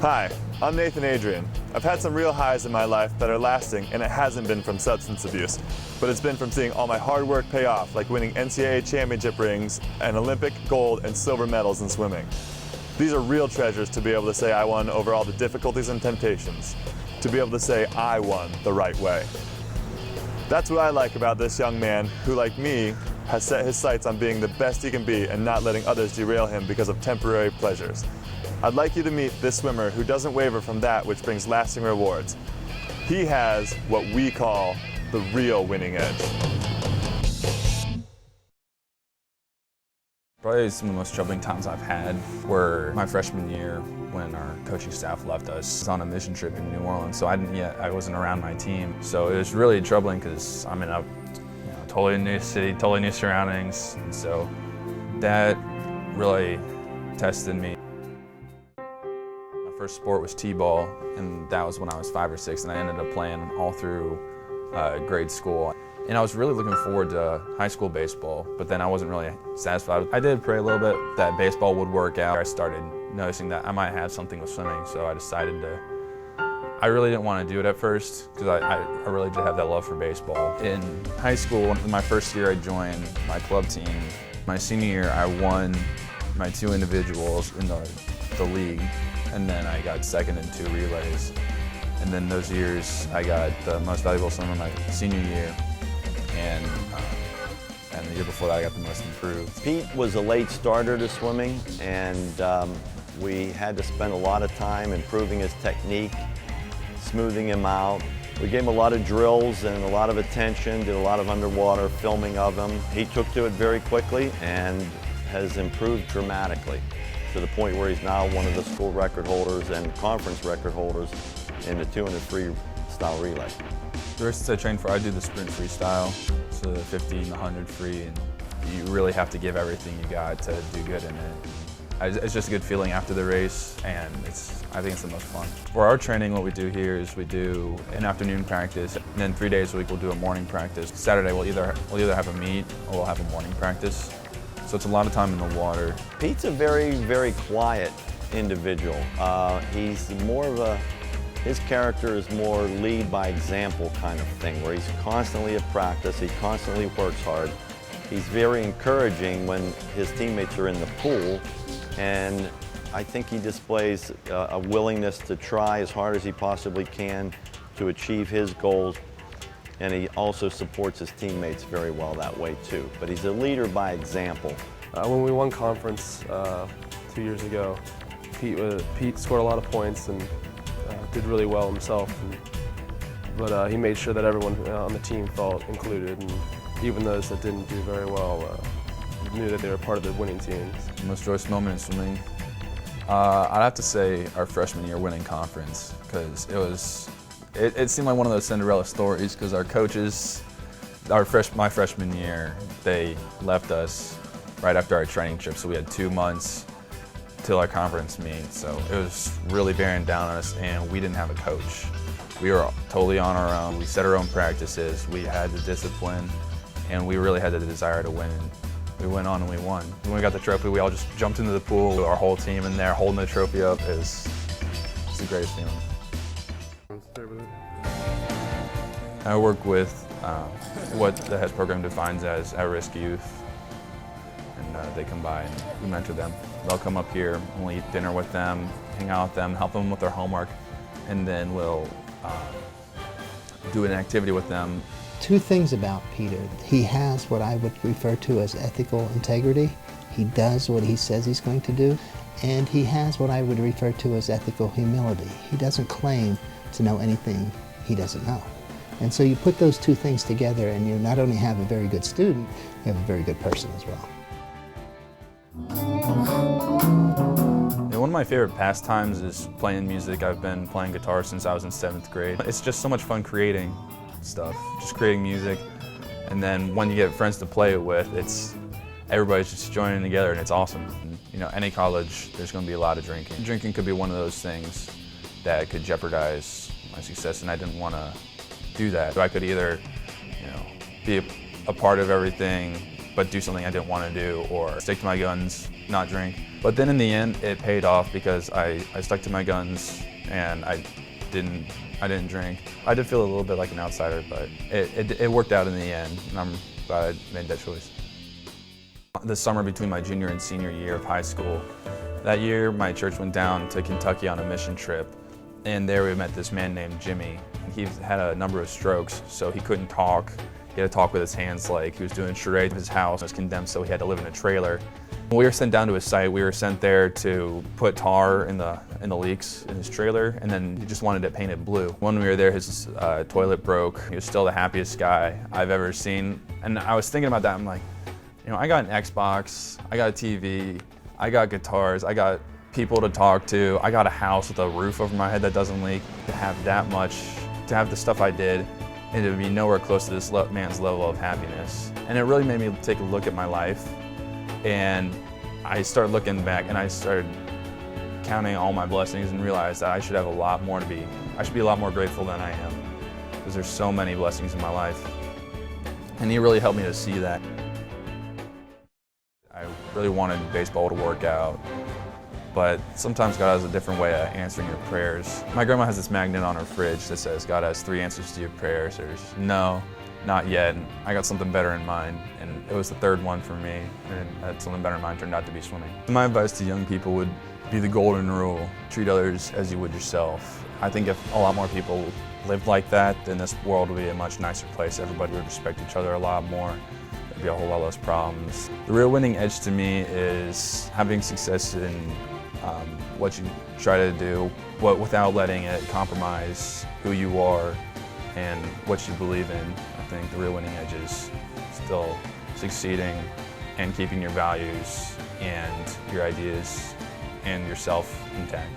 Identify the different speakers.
Speaker 1: Hi, I'm Adrian. I've had some real highs in my life that are lasting, and it hasn't been from substance abuse, but it's been from seeing all my hard work pay off, like winning NCAA championship rings and Olympic gold and silver medals in swimming. These are real treasures to be able to say I won over all the difficulties and temptations, to be able to say I won the right way. That's what I like about this young man who, like me, has set his sights on being the best he can be and not letting others derail him because of temporary pleasures. I'd like you to meet this swimmer who doesn't waver from that which brings lasting rewards. He has what we call the real winning edge.
Speaker 2: Probably some of the most troubling times I've had were my freshman year when our coaching staff left us. I was on a mission trip in New Orleans, so I wasn't around my team. So it was really troubling because I'm in a totally new city, totally new surroundings, and so that really tested me. My first sport was t-ball, and that was when I was 5 or 6, and I ended up playing all through grade school. And I was really looking forward to high school baseball, but then I wasn't really satisfied. I did pray a little bit that baseball would work out. I started noticing that I might have something with swimming, so I decided to. I really didn't want to do it at first because I really did have that love for baseball. In high school, in my first year, I joined my club team. My senior year, I won my 2 individuals in the league, and then I got second in 2 relays. And then those years, I got the most valuable swimmer my senior year. And the year before that, I got the most improved.
Speaker 3: Pete was a late starter to swimming, and we had to spend a lot of time improving his technique, smoothing him out. We gave him a lot of drills and a lot of attention, did a lot of underwater filming of him. He took to it very quickly and has improved dramatically to the point where he's now one of the school record holders and conference record holders in the 200 freestyle relay.
Speaker 2: The races I train for, I do the sprint freestyle, so the 50 and the 100 free, and you really have to give everything you got to do good in it. It's just a good feeling after the race, and I think it's the most fun. For our training, what we do here is we do an afternoon practice, and then 3 days a week we'll do a morning practice. Saturday we'll either have a meet or we'll have a morning practice. So it's a lot of time in the water.
Speaker 3: Pete's a very, very quiet individual. He's more of his character is more lead by example kind of thing, where he's constantly at practice, he constantly works hard. He's very encouraging when his teammates are in the pool, and I think he displays a willingness to try as hard as he possibly can to achieve his goals, and he also supports his teammates very well that way too. But he's a leader by example.
Speaker 4: When we won conference 2 years ago, Pete scored a lot of points and did really well himself, but he made sure that everyone on the team felt included, and even those that didn't do very well knew that they were part of the winning teams.
Speaker 2: The most joyous moment in swimming, I'd have to say our freshman year winning conference, because it seemed like one of those Cinderella stories, because our coaches, my freshman year, they left us right after our training trip, so we had 2 months till our conference meet, so it was really bearing down on us, and we didn't have a coach. We were totally on our own. We set our own practices, we had the discipline, and we really had the desire to win. We went on and we won. When we got the trophy, we all just jumped into the pool, our whole team in there holding the trophy up. It's the greatest feeling. I work with what the HES program defines as at-risk youth, and they come by and we mentor them. They'll come up here and we'll eat dinner with them, hang out with them, help them with their homework, and then we'll do an activity with them.
Speaker 5: 2 things about Peter. He has what I would refer to as ethical integrity. He does what he says he's going to do, and he has what I would refer to as ethical humility. He doesn't claim to know anything he doesn't know. And so you put those 2 things together and you not only have a very good student, you have a very good person as well.
Speaker 2: One of my favorite pastimes is playing music. I've been playing guitar since I was in 7th grade. It's just so much fun creating stuff, just creating music. And then when you get friends to play it with, everybody's just joining together and it's awesome. And, any college, there's going to be a lot of drinking. Drinking could be one of those things that could jeopardize my success, and I didn't want to do that. I could either, be a part of everything but do something I didn't want to do, or stick to my guns, not drink. But then in the end, it paid off because I stuck to my guns and I didn't drink. I did feel a little bit like an outsider, but it worked out in the end, and I'm glad I made that choice. The summer between my junior and senior year of high school, that year my church went down to Kentucky on a mission trip, and there we met this man named Jimmy. He had a number of strokes, so he couldn't talk. He had to talk with his hands, like he was doing charades. His house was condemned, so he had to live in a trailer. When we were sent down to his site, we were sent there to put tar in the leaks in his trailer, and then he just wanted it painted blue. When we were there, his toilet broke. He was still the happiest guy I've ever seen. And I was thinking about that, I'm like, you know, I got an Xbox, I got a TV, I got guitars, I got people to talk to, I got a house with a roof over my head that doesn't leak. To have that much, to have the stuff I did, and to be nowhere close to this man's level of happiness. And it really made me take a look at my life, and I started looking back and I started counting all my blessings and realized that I should have a lot more I should be a lot more grateful than I am, because there's so many blessings in my life. And he really helped me to see that. I really wanted baseball to work out, but sometimes God has a different way of answering your prayers. My grandma has this magnet on her fridge that says, God has 3 answers to your prayers. There's no, not yet. And I got something better in mind, and it was the 3rd one for me, and that something better in mind turned out to be swimming. My advice to young people would be the golden rule: treat others as you would yourself. I think if a lot more people lived like that, then this world would be a much nicer place. Everybody would respect each other a lot more. There'd be a whole lot less problems. The real winning edge to me is having success in what you try to do, without letting it compromise who you are and what you believe in. I think the real winning edge is still succeeding and keeping your values and your ideas and yourself intact.